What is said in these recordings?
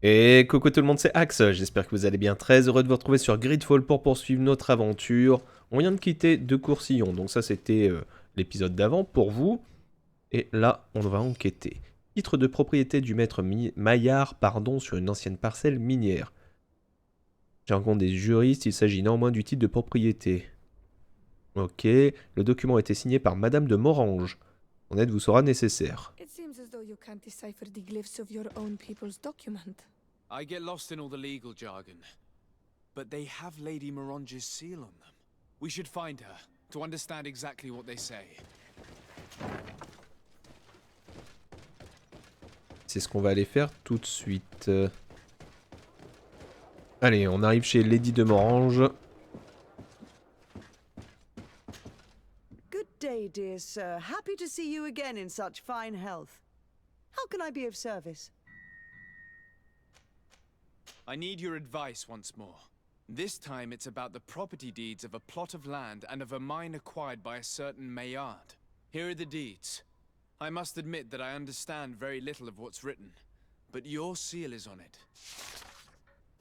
Et coucou tout le monde, c'est Axe, j'espère que vous allez bien, très heureux de vous retrouver sur Greedfall pour poursuivre notre aventure. On vient de quitter De Coursillon, donc ça c'était l'épisode d'avant pour vous, et là on va enquêter. Titre de propriété du maître Maillard, sur une ancienne parcelle minière. J'ai rencontré des juristes, il s'agit néanmoins du titre de propriété. Ok, le document a été signé par Madame de Morange. Mon aide vous sera nécessaire. It seems as though you can't decipher the glyphs of your own people's document. I get lost in all the legal jargon, but they have Lady Morange's seal on them. We should find her, to understand exactly what they say. C'est ce qu'on va aller faire tout de suite. Allez, on arrive chez Lady de Morange. Good day, dear sir. Happy to see you again in such fine health. How can I be of service? I need your advice once more. This time it's about the property deeds of a plot of land and of a mine acquired by a certain Maillard. Here are the deeds. I must admit that I understand very little of what's written, but your seal is on it.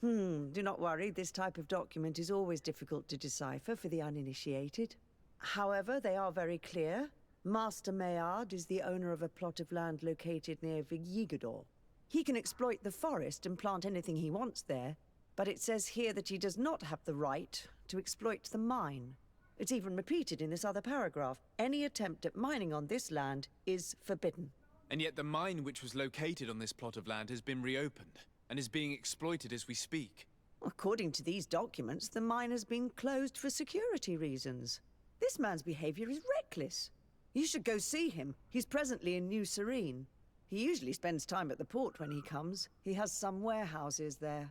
Do not worry, this type of document is always difficult to decipher for the uninitiated. However, they are very clear. Master Maillard is the owner of a plot of land located near Vigyigador. He can exploit the forest and plant anything he wants there, but it says here that he does not have the right to exploit the mine. It's even repeated in this other paragraph. Any attempt at mining on this land is forbidden. And yet the mine which was located on this plot of land has been reopened, and is being exploited as we speak. According to these documents, the mine has been closed for security reasons. This man's behavior is reckless. You should go see him. He's presently in New Serene. He usually spends time at the port when he comes. He has some warehouses there.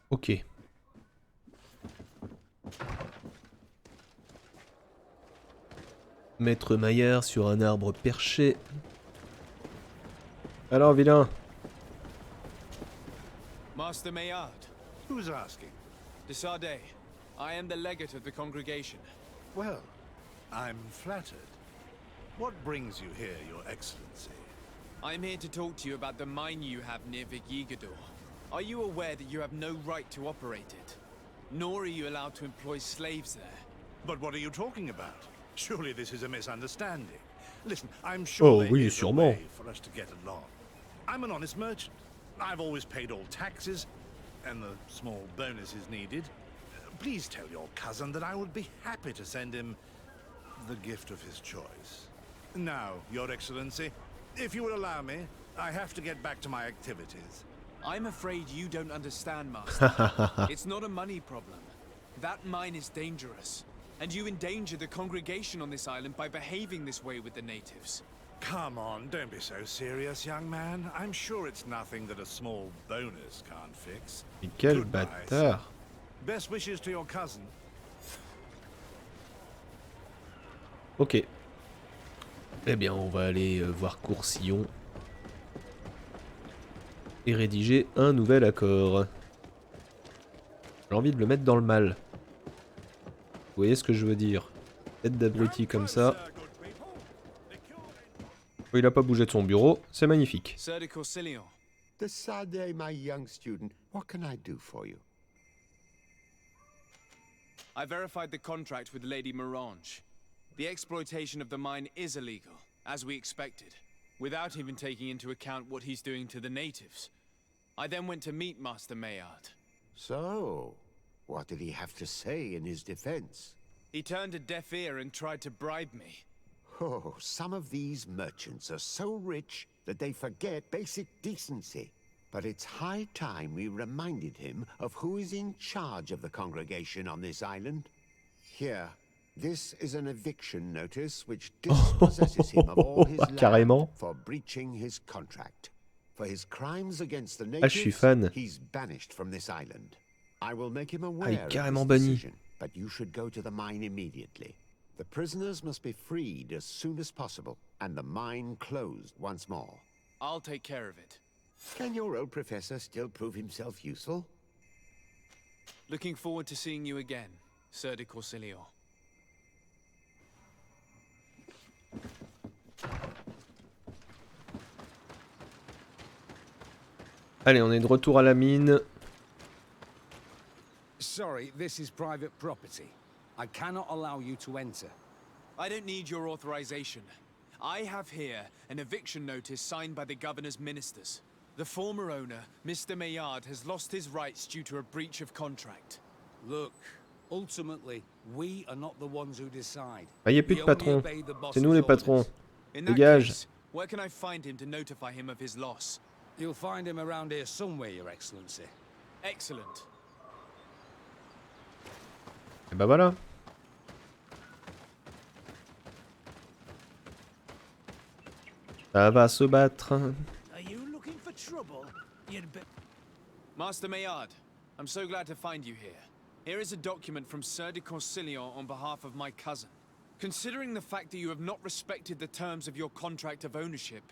Ok. Maître Maillard sur un arbre perché. Alors, vilain. Master Maillard. Who's asking? De Sardet. I am the legate of the congregation. Well, I'm flattered. What brings you here, Your Excellency? I'm here to talk to you about the mine you have near Vigyigador. Are you aware that you have no right to operate it? Nor are you allowed to employ slaves there. But what are you talking about? Surely this is a misunderstanding. Listen, I'm sure there oui, is a sûrement. way for us to get along. I'm an honest merchant. I've always paid all taxes, and the small bonuses needed. Please tell your cousin that I would be happy to send him the gift of his choice. Now, Your Excellency, if you will allow me, I have to get back to my activities. I'm afraid you don't understand, Master. It's not a money problem. That mine is dangerous, and you endanger the congregation on this island by behaving this way with the natives. Come on, don't be so serious, young man. I'm sure it's nothing that a small bonus can't fix. Mais quel Goodbye, bâtard. Best wishes to your cousin. Ok. Eh bien, on va aller voir Coursillon. Et rédiger un nouvel accord. J'ai envie de le mettre dans le mal. Vous voyez ce que je veux dire? Tête d'abruti comme ça. Oh, il a pas bougé de son bureau, c'est magnifique. Sir de Coursillon. De Sardet, my young student, what can I do for you? I verified the contract with Lady Morange. The exploitation of the mine is illegal, as we expected, without even taking into account what he's doing to the natives. I then went to meet Master Maillard. So, what did he have to say in his defense? He turned a deaf ear and tried to bribe me. Oh, some of these merchants are so rich that they forget basic decency. But it's high time we reminded him of who is in charge of the congregation on this island. Here, this is an eviction notice which dispossesses him of all his land Carrément. for breaching his contract. For his crimes against the Ah, je suis natives, fan. he's banished from this island. I will make him Ah, aware il est of carrément this banni. decision, but you should go to the mine immediately. The prisoners must be freed as soon as possible, and the mine closed once more. I'll take care of it. Can your old professor still prove himself useful? Looking forward to seeing you again, Sir de Coursillon. Allez, on est de retour à la mine. Sorry, this is private property. I cannot allow you to enter. I don't need your authorization. I have here an eviction notice signed by the governor's ministers. The former owner, Mr. Maillard, has lost his rights due to a breach of contract. Look, ultimately, we are not the ones who decide. Ah, y a plus de patron. C'est nous les patrons. In that Dégage. case, where can I find him to notify him of his loss? You'll find him around here somewhere, Your Excellency. Excellent. Et bah voilà. Ça va se battre. Are you looking for trouble? You'd be... Master Maillard, I'm so glad to find you here. Here is a document from Sir de Corsilion on behalf of my cousin. Considering the fact that you have not respected the terms of your contract of ownership,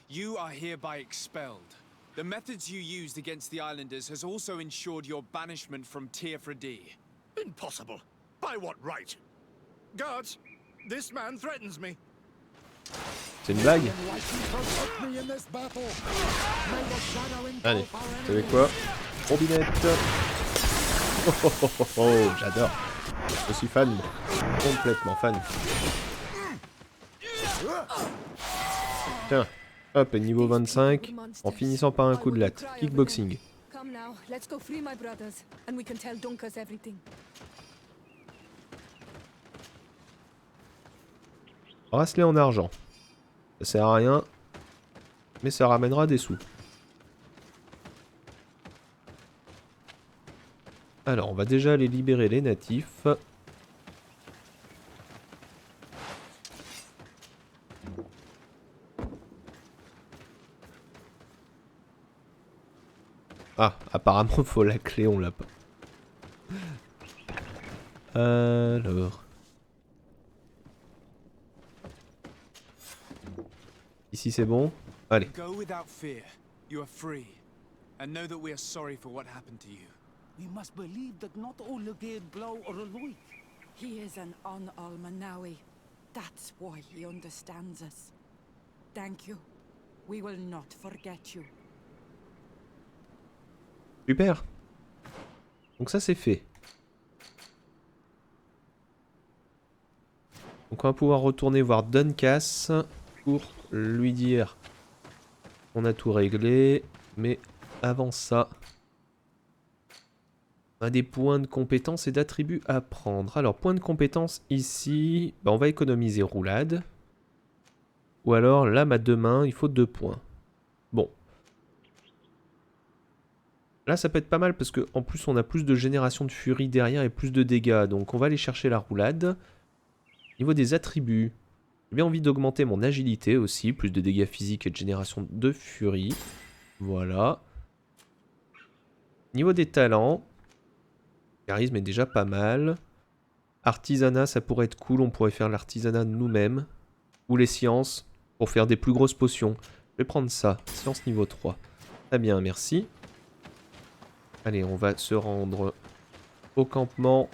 you are hereby expelled. The methods you used against the islanders has also ensured your banishment from Tier-Fredi. Impossible. By what right? Guards, this man threatens me. C'est une blague. Allez, vous savez quoi? Robinette. Oh, oh, oh, oh, oh, j'adore. Je suis fan. Complètement fan. Tiens, hop, et niveau 25, en finissant par un coup de latte. Kickboxing. Come now, let's go free my brothers, and we can tell Dunkas everything. Bracelet en argent. Ça sert à rien, mais ça ramènera des sous. Alors, on va déjà aller libérer les natifs. Ah, apparemment, faut la clé, on l'a pas. Alors... Ici c'est bon. Allez. Go without fear. You are free. And know that we are sorry for what happened to you. We must believe that not all Legade Blow or Aloy. He is an Almanawi. That's why he understands us. Thank you. We will not forget you. Super. Donc ça c'est fait. Donc on va pouvoir retourner voir Dunkas pour lui dire on a tout réglé. Mais avant ça, on a des points de compétences et d'attributs à prendre. Alors points de compétences ici, bah, on va économiser roulade. Ou alors lame à deux mains, il faut 2 points. Bon. Là, ça peut être pas mal parce qu'en plus, on a plus de génération de furie derrière et plus de dégâts. Donc, on va aller chercher la roulade. Niveau des attributs, j'ai bien envie d'augmenter mon agilité aussi. Plus de dégâts physiques et de génération de furie. Voilà. Niveau des talents, charisme est déjà pas mal. Artisanat, ça pourrait être cool. On pourrait faire l'artisanat nous-mêmes. Ou les sciences pour faire des plus grosses potions. Je vais prendre ça. Science niveau 3. Très bien, merci. Allez, on va se rendre au campement.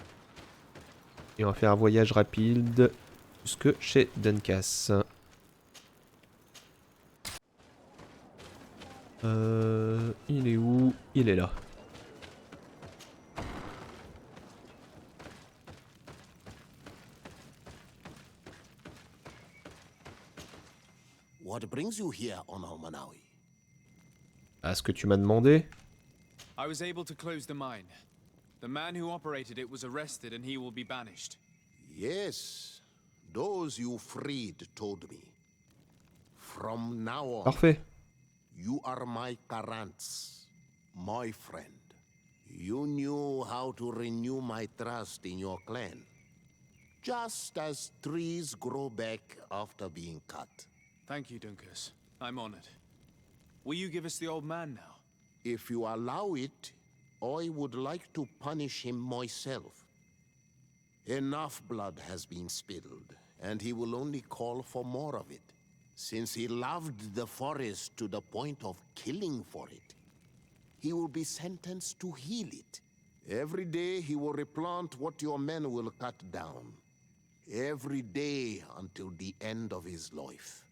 Et on va faire un voyage rapide jusque chez Dunkas. Il est où? Il est là. What brings you here on Almanawi? Ah, ce que tu m'as demandé? I was able to close the mine. The man who operated it was arrested and he will be banished. Yes, those you freed told me. From now on, Parfait. you are my Karants, my friend. You knew how to renew my trust in your clan. Just as trees grow back after being cut. Thank you, Dunkus. I'm honored. Will you give us the old man now? If you allow it, I would like to punish him myself. Enough blood has been spilled, and he will only call for more of it. Since he loved the forest to the point of killing for it, he will be sentenced to heal it. Every day he will replant what your men will cut down. Every day until the end of his life.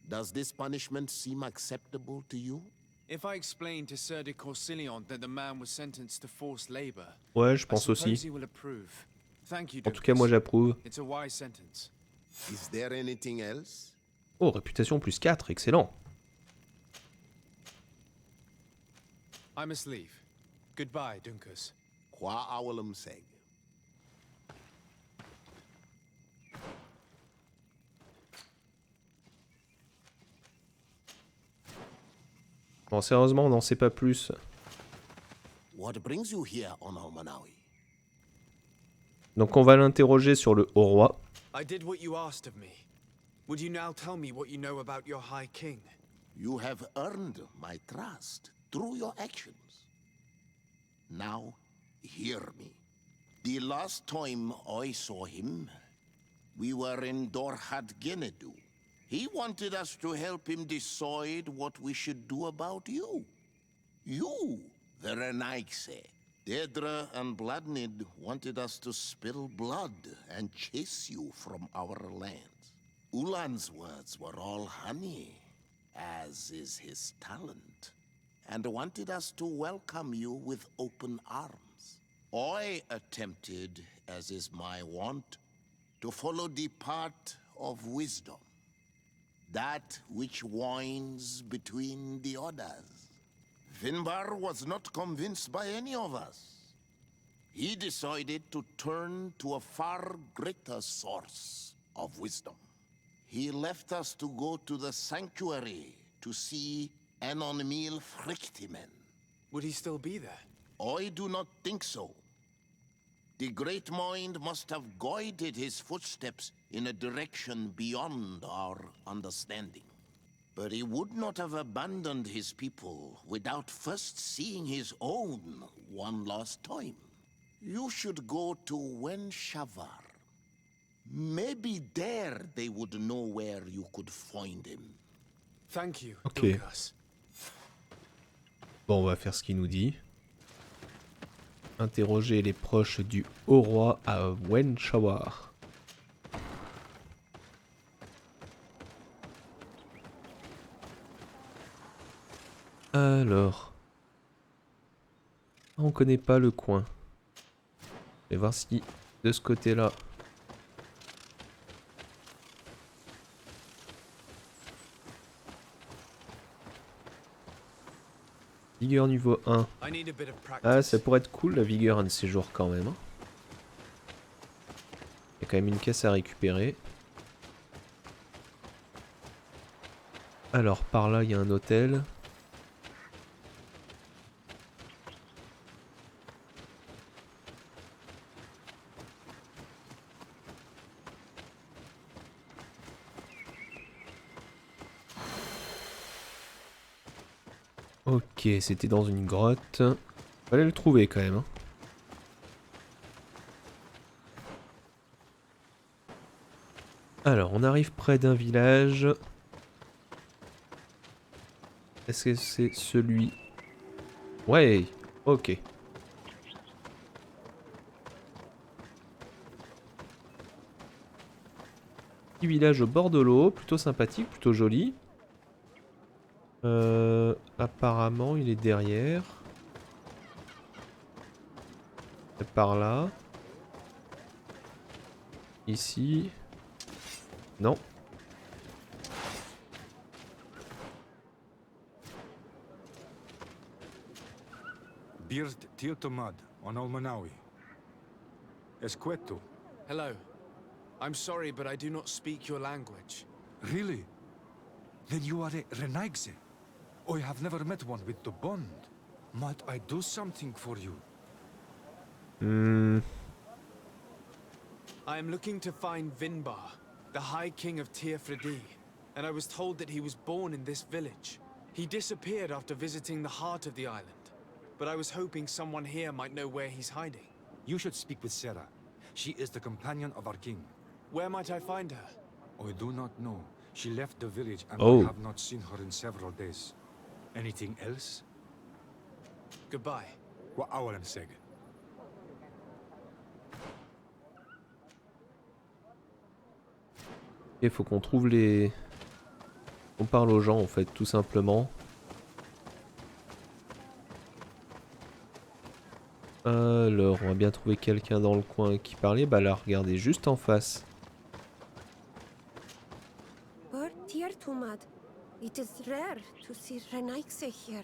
Does this punishment seem acceptable to you? If I explain to Sir de Corsilion that the man was sentenced to forced labor, Ouais, je I pense suppose aussi. he will approve. Thank you, En tout cas, moi Dukas. j'approuve. It's a wise sentence. Is there anything else? Oh, réputation plus 4, excellent. I must leave. Goodbye, Dunkas. Qua awalum seg. Bon, sérieusement, on n'en sait pas plus. What brings you here on Almanawi? Donc on va l'interroger sur le haut roi. I did what you asked of me. Would you now tell me what you know about your High King? You have earned my trust through your actions. Now, hear me. The last time I saw him, we were in Dorhat Genedu. He wanted us to help him decide what we should do about you. You, the Renaigse. Dedra and Bladnid wanted us to spill blood and chase you from our lands. Ulan's words were all honey, as is his talent, and wanted us to welcome you with open arms. I attempted, as is my wont, to follow the path of wisdom, that which winds between the others. Finbar was not convinced by any of us. He decided to turn to a far greater source of wisdom. He left us to go to the sanctuary to see Anonmil Frictimen. Would he still be there? I do not think so. The Great Mind must have guided his footsteps in a direction beyond our understanding. But he would not have abandoned his people without first seeing his own one last time. You should go to Wenshavar. Maybe there they would know where you could find him. Thank you, Ok. Dunkas. Bon, on va faire ce qu'il nous dit. Interroger les proches du haut roi à Wenshawar. Alors... On connaît pas le coin. Je vais voir si de ce côté-là... Vigueur niveau 1. I need a bit of practice. Ah, ça pourrait être cool la vigueur un de ces jours quand même. Il y a quand même une caisse à récupérer. Alors par là il y a un hôtel. Ok, c'était dans une grotte. Fallait le trouver quand même. Alors, on arrive près d'un village. Est-ce que c'est celui... Ouais, ok. Petit village au bord de l'eau, plutôt sympathique, plutôt joli. Apparemment, il est derrière. C'est par là. Ici. Non. Bird Tiltomad on Almanawi. Esqueto. Hello. I'm sorry, but I do not speak your language. Really? Then you are a Renaigse. I have never met one with the bond. Might I do something for you? I am looking to find Vinbar, the High King of Tirfredi, and I was told that he was born in this village. He disappeared after visiting the heart of the island, but I was hoping someone here might know where he's hiding. You should speak with Sarah. She is the companion of our king. Where might I find her? I do not know. She left the village and Oh. I have not seen her in several days. Anything else? Goodbye. What hour and seg? Il faut qu'on trouve les... On parle aux gens en fait, tout simplement. Alors, on va bien trouver quelqu'un dans le coin qui parlait. Bah là, regardez, juste en face. It is rare to see Renaikse here.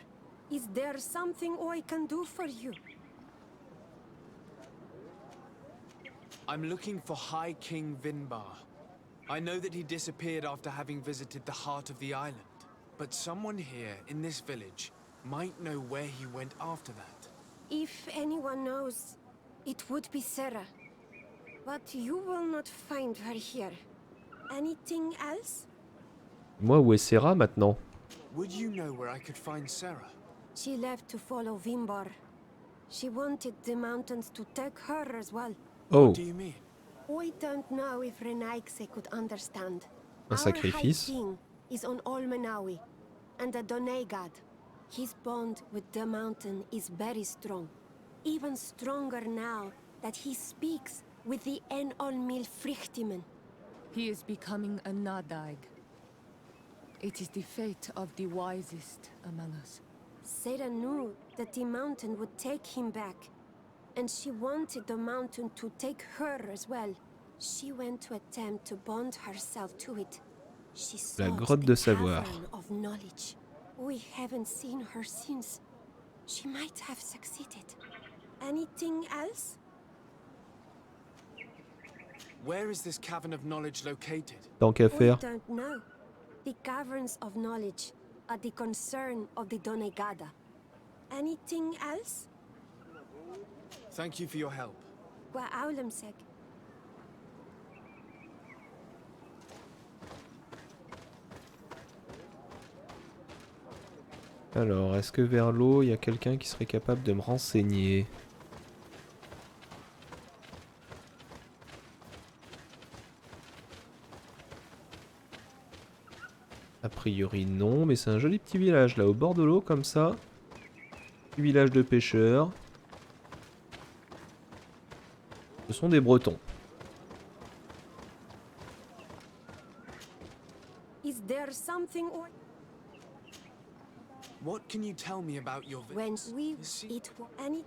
Is there something I can do for you? I'm looking for High King Vinbar. I know that he disappeared after having visited the heart of the island. But someone here in this village might know where he went after that. If anyone knows, it would be Sarah. But you will not find her here. Anything else? Moi, où est Serra maintenant? Would you know where I could find Sarah? She left to follow Vimbar. She wanted the mountains to take her as well. Oh, What do you mean? I don't know if Renaikse could understand. un sacrifice. Our High King is on Olmenawi, and a Donegad. His bond with the mountain is very strong. Even stronger now that he speaks with the En-Olmil Frichtimen. He is becoming a Nadaig. It is the fate of the wisest among us. Sarah knew that the mountain would take him back, and she wanted the mountain to take her as well. She went to attempt to bond herself to it. She La sought grotte the de savoir. cavern of knowledge. We haven't seen her since. She might have succeeded. Anything else? Where is this cavern of knowledge located? Tant qu'à We faire. don't know. The caverns of knowledge are the concern of the Donegada. Anything else? Thank you for your help. Wa aulemsek. Alors, est-ce que vers l'eau, il y a quelqu'un qui serait capable de me renseigner? A priori non, mais c'est un joli petit village là au bord de l'eau comme ça. Petit village de pêcheurs. Ce sont des Bretons. Is there something What can you tell me about your when we See- it any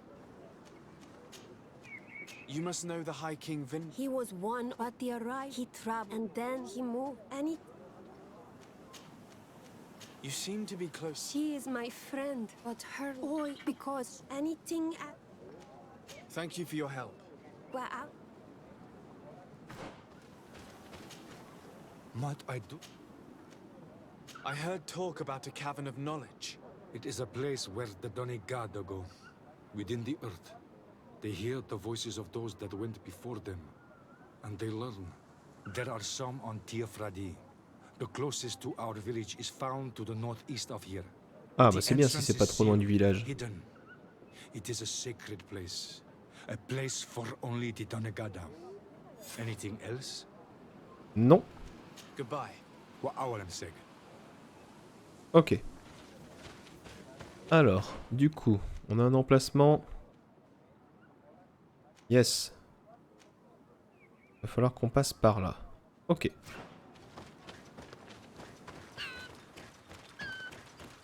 You must know the High King Vin. he was one at the arrival he traveled and then he moved any You seem to be close. she is my friend but her oi because anything Thank you for your help. wow. Might I do? I heard talk about a cavern of knowledge. It is a place where the Donegada go, within the earth. They hear the voices of those that went before them, and they learn. There are some on Tiafradi. The closest to our village is found to the northeast of here. Ah The bah c'est bien si entrance c'est pas is trop loin du sealed, village. hidden. It is a sacred place. A place for only the Donegada. Anything else? Non? Goodbye. What I am saying. Ok. Alors, du coup, on a un emplacement. Yes. Il va falloir qu'on passe par là. Ok.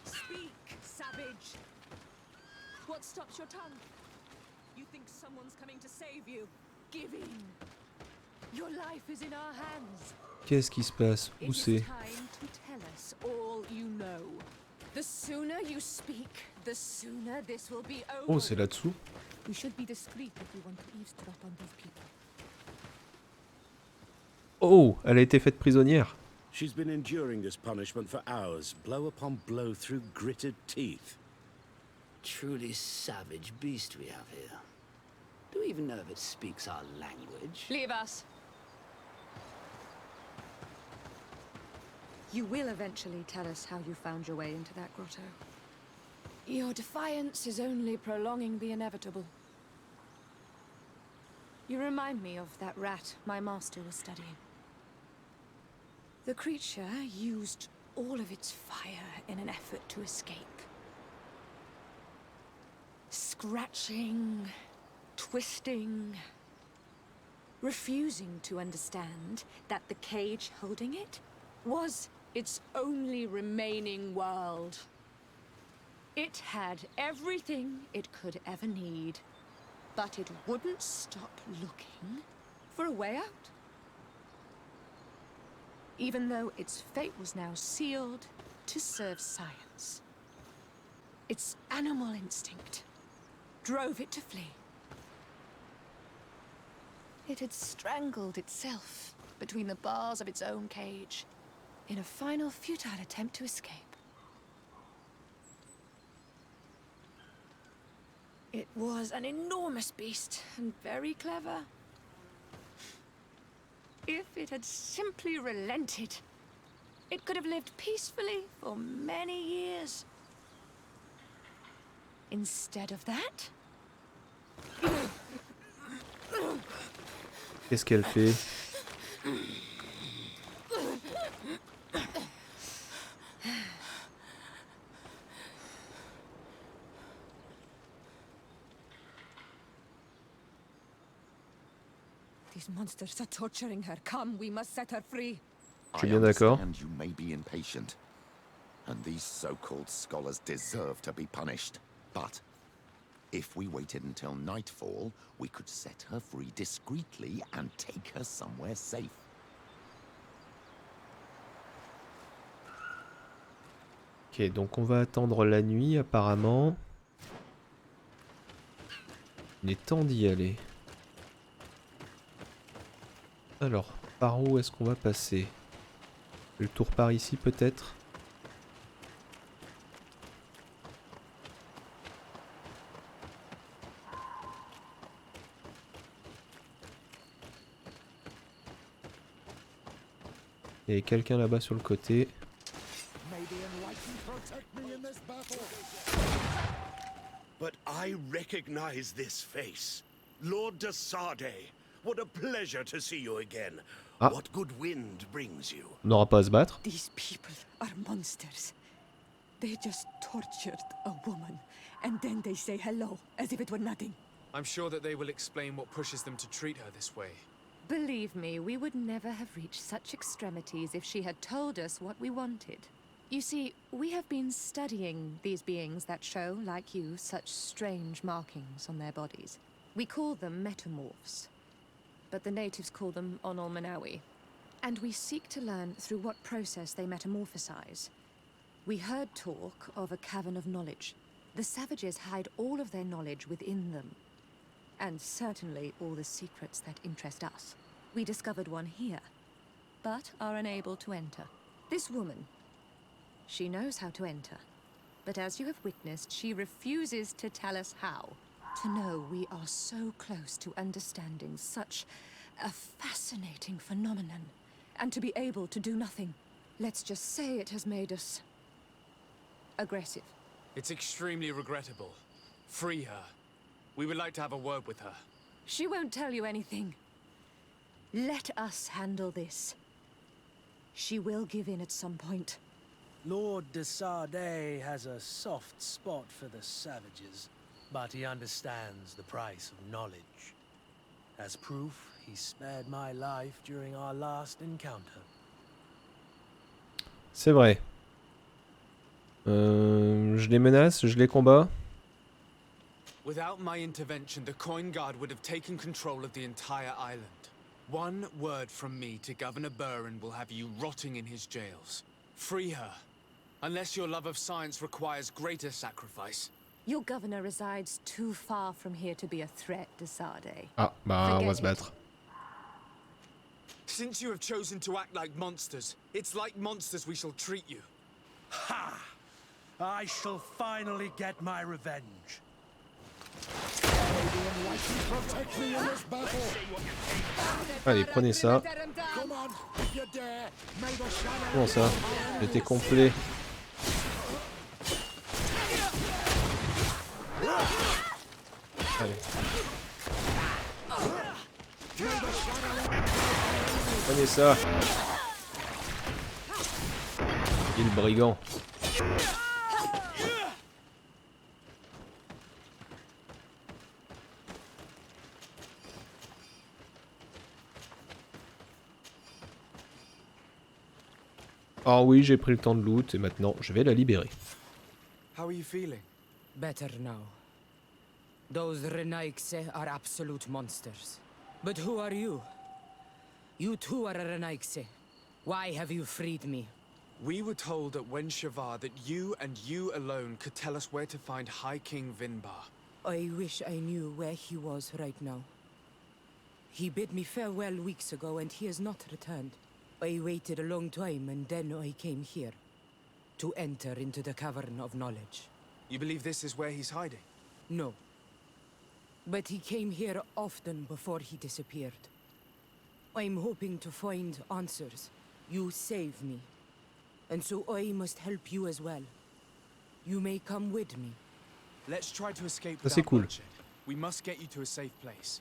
Speak, savage! What stops your tongue? You think someone's coming to save you? Give in! Your life is in our hands. Qu'est-ce qui se passe? Où It is c'est? time to tell us all you know. The sooner you speak, the sooner this will be over. Oh, c'est là-dessous? We should be discreet if we want to eavesdrop on these people. Oh, elle a été faite prisonnière. She's been enduring this punishment for hours, blow upon blow through gritted teeth. Truly savage beast we have here. Do we even know if it speaks our language? Leave us. You will eventually tell us how you found your way into that grotto. Your defiance is only prolonging the inevitable. You remind me of that rat my master was studying. The creature used all of its fire in an effort to escape. Scratching, twisting, refusing to understand that the cage holding it was its only remaining world. It had everything it could ever need. But it wouldn't stop looking for a way out. Even though its fate was now sealed to serve science. Its animal instinct drove it to flee. It had strangled itself between the bars of its own cage in a final futile attempt to escape. It was an enormous beast and very clever. If it had simply relented, it could have lived peacefully for many years. Instead of that... Qu'est-ce qu'elle fait? These monsters are torturing her. Come, we must set her free. Je suis bien d'accord. You may be impatient, and these so-called scholars deserve to be punished. But if we waited until nightfall, we could set her free discreetly and take her somewhere safe. Ok, donc on va attendre la nuit apparemment. Il est temps d'y aller. Alors, par où est-ce qu'on va passer? Le tour par ici peut-être? Il y a quelqu'un là-bas sur le côté. But I recognize this face. Lord de Sardet. What a pleasure to see you again. Ah. What good wind brings you? On n'aura pas à se battre. These people are monsters. They just tortured a woman, and then they say hello, as if it were nothing. I'm sure that they will explain what pushes them to treat her this way. Believe me, we would never have reached such extremities if she had told us what we wanted. You see, we have been studying these beings that show, like you, such strange markings on their bodies. We call them metamorphs, but the natives call them Onolmanawi. And we seek to learn through what process they metamorphosize. We heard talk of a cavern of knowledge. The savages hide all of their knowledge within them. And certainly all the secrets that interest us. We discovered one here, but are unable to enter. This woman, she knows how to enter. But as you have witnessed, she refuses to tell us how. To know we are so close to understanding such a fascinating phenomenon, and to be able to do nothing. Let's just say it has made us aggressive. It's extremely regrettable. Free her. We would like to have a word with her. She won't tell you anything. Let us handle this. She will give in at some point. Lord de Sardet has a soft spot for the savages, but he understands the price of knowledge. As proof, he spared my life during our last encounter. C'est vrai. Je les menace, je les combats. Without my intervention, the Coin Guard would have taken control of the entire island. One word from me to Governor Burin will have you rotting in his jails. Free her. Unless your love of science requires greater sacrifice. Your governor resides too far from here to be a threat to Sardet. Ah, bah on va se battre. Since you have chosen to act like monsters, it's like monsters we shall treat you. Ha! I shall finally get my revenge. Allez, prenez ça. Comment ça? J'étais complet. Allez. Prenez ça. Il brigand. Ah oui, j'ai pris le temps de loot et maintenant je vais la libérer. How are you feeling? Better now. Those Renaikse are absolute monsters. But who are you? You too are a Renaikse. Why have you freed me? We were told at Wen Shavar that you and you alone could tell us where to find High King Vinbar. I wish I knew where he was right now. He bid me farewell weeks ago and he has not returned. I waited a long time and then I came here. To enter into the Cavern of Knowledge. You believe this is where he's hiding? No. But he came here often before he disappeared. I'm hoping to find answers. You saved me. And so I must help you as well. You may come with me. Let's try to escape Ça, c'est without cool. bloodshed. We must get you to a safe place.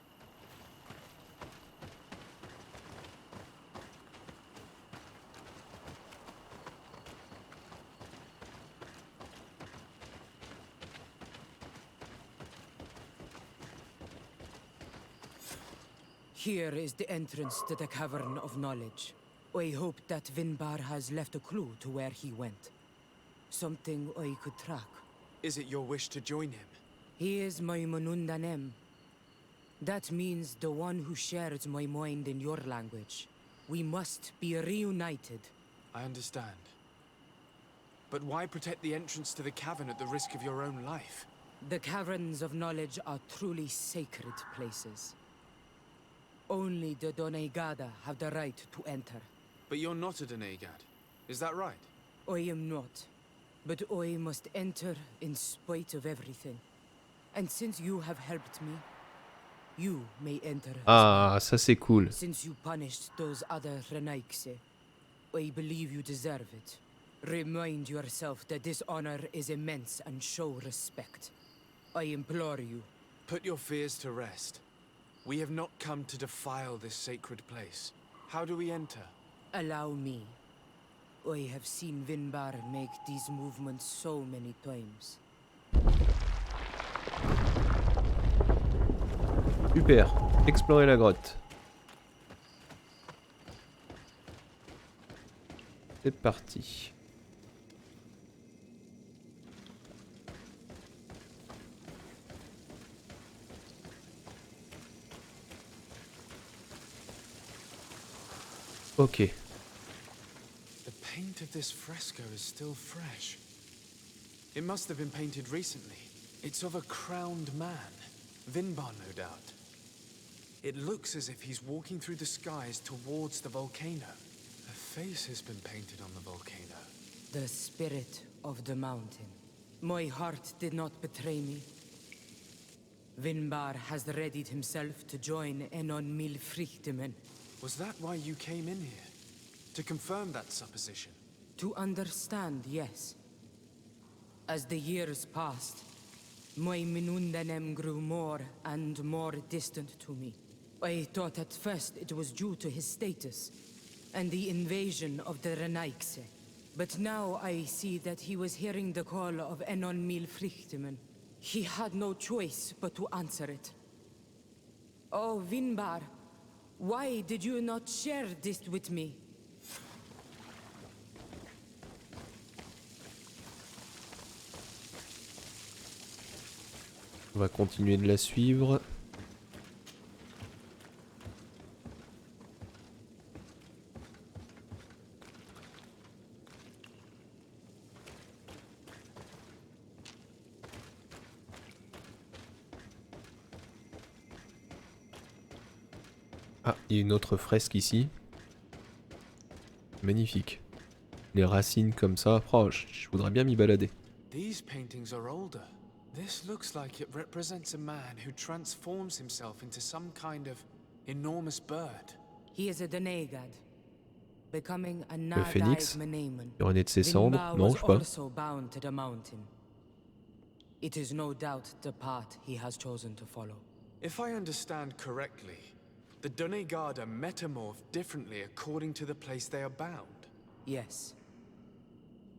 Here is the entrance to the Cavern of Knowledge. I hope that Vinbar has left a clue to where he went. Something I could track. Is it your wish to join him? He is my Manundanem. That means the one who shares my mind in your language. We must be reunited. I understand. But why protect the entrance to the cavern at the risk of your own life? The Caverns of Knowledge are truly sacred places. Only the Doneigada have the right to enter. But you're not a Doneigad. Is that right? I am not. But I must enter in spite of everything. And since you have helped me, you may enter as Ah, well. ça c'est cool. Since you punished those other Renaikse, I believe you deserve it. Remind yourself that this honor is immense and show respect. I implore you. Put your fears to rest. We have not come to defile this sacred place. How do we enter? Allow me. I have seen Vinbar make these movements so many times. Super. Explorer la grotte. C'est parti. Ok. The paint of this fresco is still fresh. It must have been painted recently. It's of a crowned man. Vinbar, no doubt. It looks as if he's walking through the skies towards the volcano. A face has been painted on the volcano. The spirit of the mountain. My heart did not betray me. Vinbar has readied himself to join Enon Milfrichtemen. Was that why you came in here? To confirm that supposition? To understand, yes. As the years passed, my Minundanem grew more and more distant to me. I thought at first it was due to his status and the invasion of the Renaikse. But now I see that he was hearing the call of Enon Milfrichtemen. He had no choice but to answer it. Oh, Vinbar, why did you not share this with me? On va continuer de la suivre. Ah, il y a une autre fresque ici. Magnifique. Les racines comme ça, oh, je voudrais bien m'y balader. These paintings are older. This looks like it represents a man who transforms himself into some kind of enormous bird. He is a Doneigad, becoming a Le phénix, Nadaig il renaît de ses cendres, non, je sais pas. also bound to the mountain. It is no doubt the path he has chosen to follow. If I understand correctly, the Doneigada metamorph differently according to the place they are bound. Yes.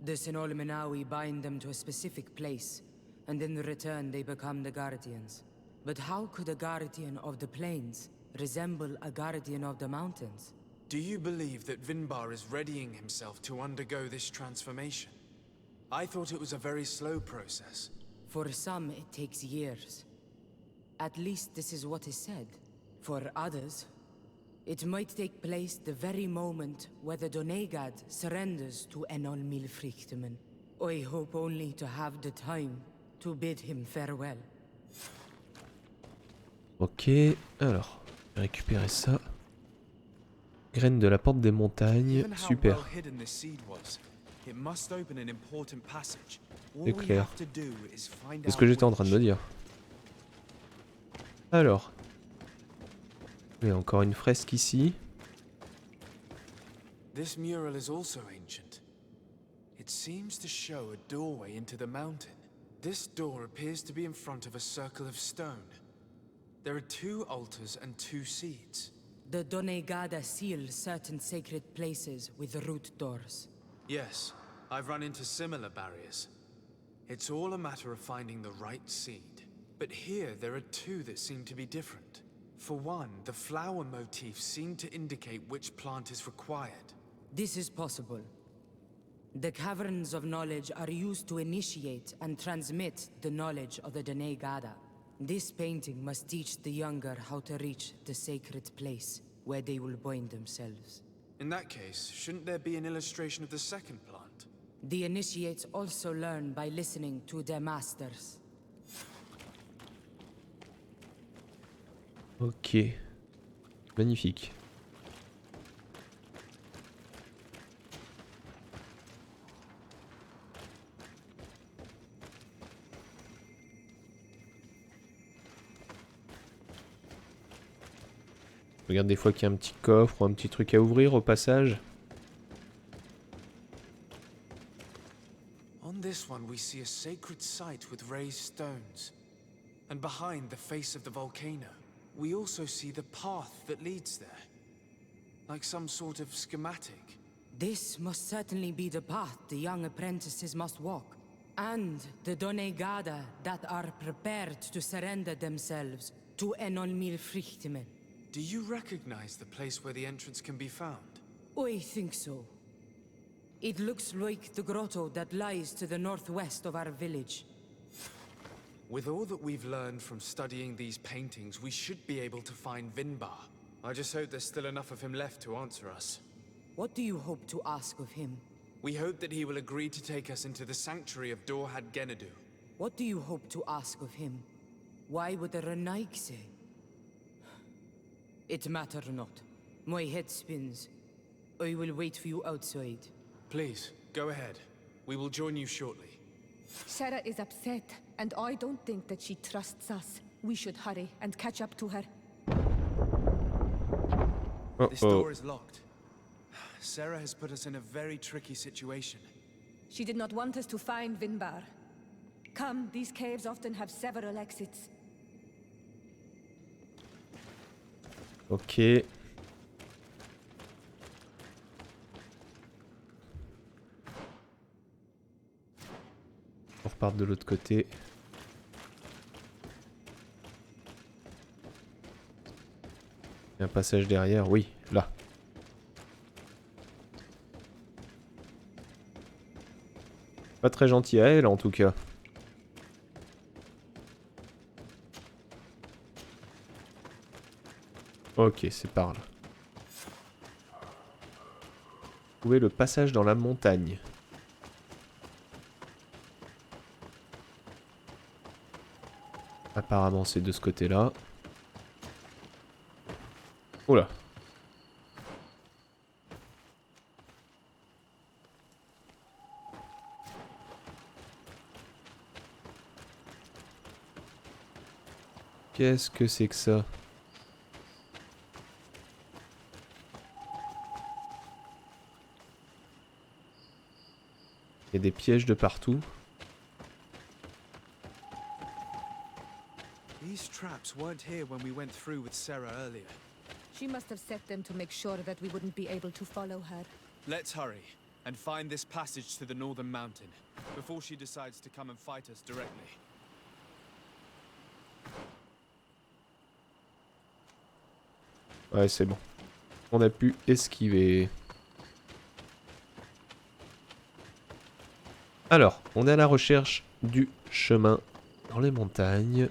The Sinolmenawi bind them to a specific place, and in return they become the Guardians. But how could a Guardian of the Plains resemble a Guardian of the Mountains? Do you believe that Vinbar is readying himself to undergo this transformation? I thought it was a very slow process. For some, it takes years. At least this is what is said. For others, it might take place the very moment where the Donegad surrenders to Enol Milfrichtemen. I hope only to have the time to bid him farewell. Ok, alors, récupérer ça. Graine de la porte des montagnes, super. C'est clair. C'est ce que j'étais en train de me dire. Alors. Il y a encore une fresque ici. This mural is also ancient. It seems to show a doorway into the mountain. This door appears to be in front of a circle of stone. There are 2 altars and 2 seats. The Donegada seal certain sacred places with root doors. Yes, I've run into similar barriers. It's all a matter of finding the right seed. But here there are 2 that seem to be different. For one, the flower motifs seem to indicate which plant is required. This is possible. The caverns of knowledge are used to initiate and transmit the knowledge of the Donegada. This painting must teach the younger how to reach the sacred place where they will bind themselves. In that case, shouldn't there be an illustration of the second plant? The initiates also learn by listening to their masters. Ok. Magnifique. Regarde des fois qu'il y a un petit coffre ou un petit truc à ouvrir au passage. On this one we see a sacred site with raised stones. And behind the face of the volcano, we also see the path that leads there. Like some sort of schematic. This must certainly be the path the young apprentices must walk. And the Donegada that are prepared to surrender themselves to Enol Milfrichtemen. Do you recognize the place where the entrance can be found? I think so. It looks like the grotto that lies to the northwest of our village. With all that we've learned from studying these paintings, we should be able to find Vinbar. I just hope there's still enough of him left to answer us. What do you hope to ask of him? We hope that he will agree to take us into the sanctuary of Dorhad Genadu. What do you hope to ask of him? Why would the Renaik say? It matter not. My head spins. I will wait for you outside. Please, go ahead. We will join you shortly. Sarah is upset, and I don't think that she trusts us. We should hurry and catch up to her. This door is locked. Sarah has put us in a very tricky situation. She did not want us to find Vinbar. Come, these caves often have several exits. Ok. On repart de l'autre côté. Il y a un passage derrière, oui, là. Pas très gentil à elle en tout cas. Ok, c'est par là. Trouver le passage dans la montagne. Apparemment c'est de ce côté-là. Oula. Qu'est-ce que c'est que ça? Il y a des pièges de partout. These traps weren't here when we went through with Sarah earlier. She must have set them to make sure that we wouldn't be able to follow her. Let's hurry and find this passage to the northern mountain before she decides to come and fight us directly. Ouais, c'est bon. On a pu esquiver. Alors, on est à la recherche du chemin dans les montagnes.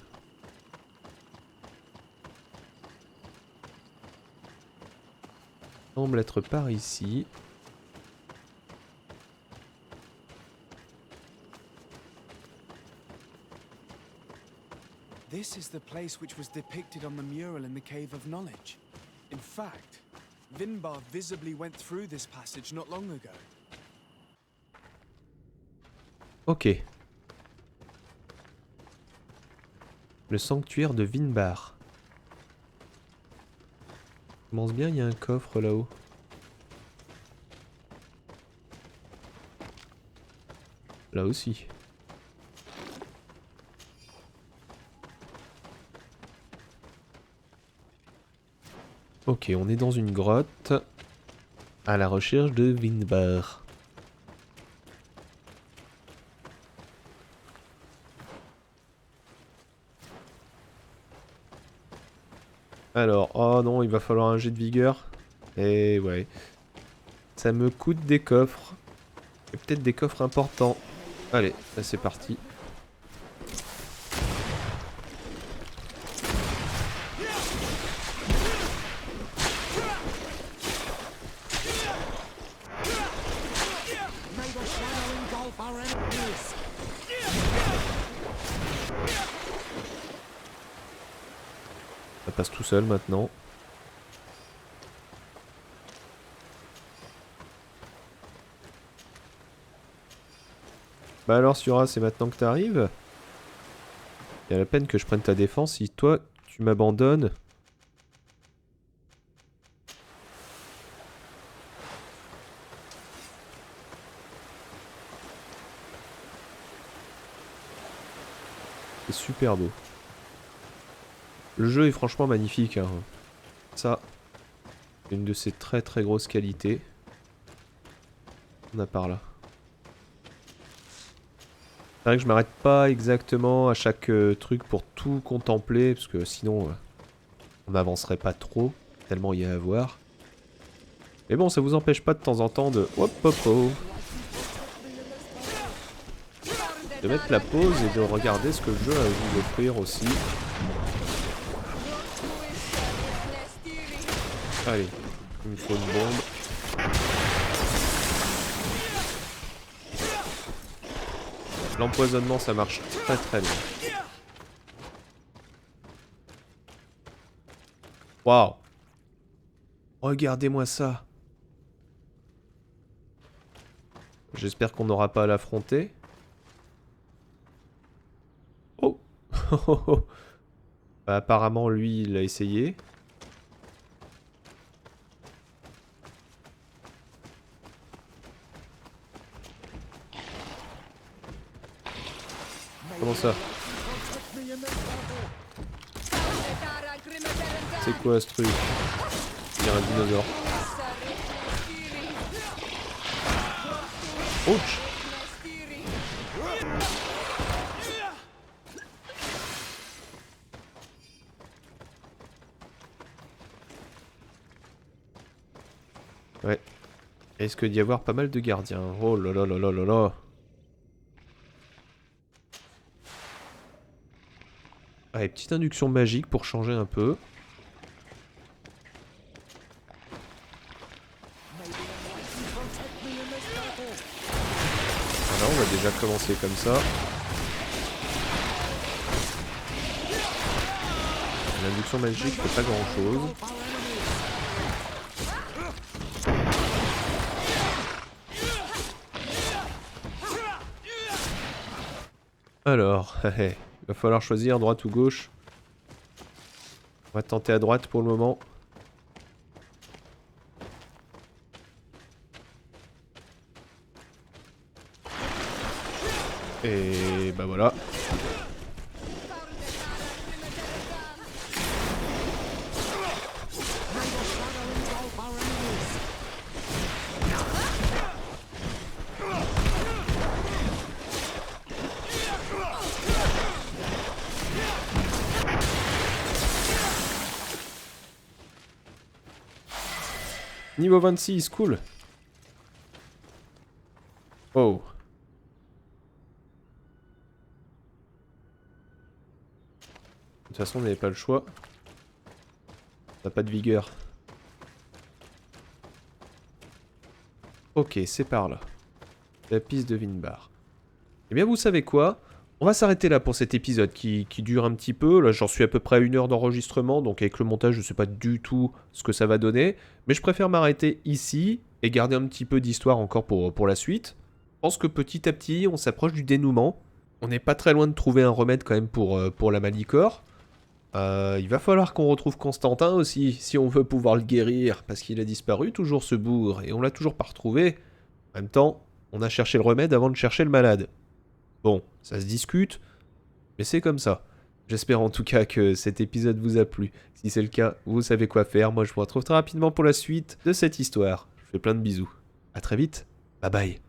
semble être par ici. This is the place which was depicted on the mural in the Cave of Knowledge. In fact, Vinbar visibly went through this passage not long ago. Ok. Le sanctuaire de Vinbar. Commence bien, il y a un coffre là-haut. Là aussi. Ok, on est dans une grotte à la recherche de Vinbar. Alors, oh non, il va falloir un jet de vigueur. Et ouais. Ça me coûte des coffres. Et peut-être des coffres importants. Allez, là c'est parti. Ça passe tout seul maintenant. Bah alors Sura, c'est maintenant que t'arrives. Il y a la peine que je prenne ta défense si toi tu m'abandonnes. C'est super beau. Le jeu est franchement magnifique, hein. Ça, c'est une de ses très très grosses qualités. On a par là. C'est vrai que je m'arrête pas exactement à chaque truc pour tout contempler, parce que sinon on n'avancerait pas trop, tellement il y a à voir. Mais bon, ça vous empêche pas de temps en temps de hop hop hop, de mettre la pause et de regarder ce que le jeu a à vous offrir aussi. Allez, il me faut une bombe. L'empoisonnement, ça marche très très bien. Waouh! Regardez-moi ça. J'espère qu'on n'aura pas à l'affronter. Oh! Bah, apparemment, lui, il a essayé. Comment ça? C'est quoi ce truc? Il y a un dinosaure. Ouch! Ouais. Il risque d'y avoir pas mal de gardiens. Oh là là là là là là. Allez, petite induction magique pour changer un peu. Voilà, on va déjà commencer comme ça. L'induction magique fait pas grand chose. Alors, il va falloir choisir droite ou gauche. On va tenter à droite pour le moment. Et bah voilà. Niveau 26, cool. Oh. De toute façon, on n'avait pas le choix. On n'a pas de vigueur. Ok, c'est par là. La piste de Vinbar. Eh bien, vous savez quoi? On va s'arrêter là pour cet épisode qui dure un petit peu. Là, j'en suis à peu près à 1 heure d'enregistrement, donc avec le montage, je sais pas du tout ce que ça va donner. Mais je préfère m'arrêter ici et garder un petit peu d'histoire encore pour la suite. Je pense que petit à petit, on s'approche du dénouement. On n'est pas très loin de trouver un remède quand même pour la malicore. Il va falloir qu'on retrouve Constantin aussi, si on veut pouvoir le guérir, parce qu'il a disparu toujours ce bourg, et on l'a toujours pas retrouvé. En même temps, on a cherché le remède avant de chercher le malade. Bon, ça se discute, mais c'est comme ça. J'espère en tout cas que cet épisode vous a plu. Si c'est le cas, vous savez quoi faire. Moi, je vous retrouve très rapidement pour la suite de cette histoire. Je vous fais plein de bisous. À très vite. Bye bye.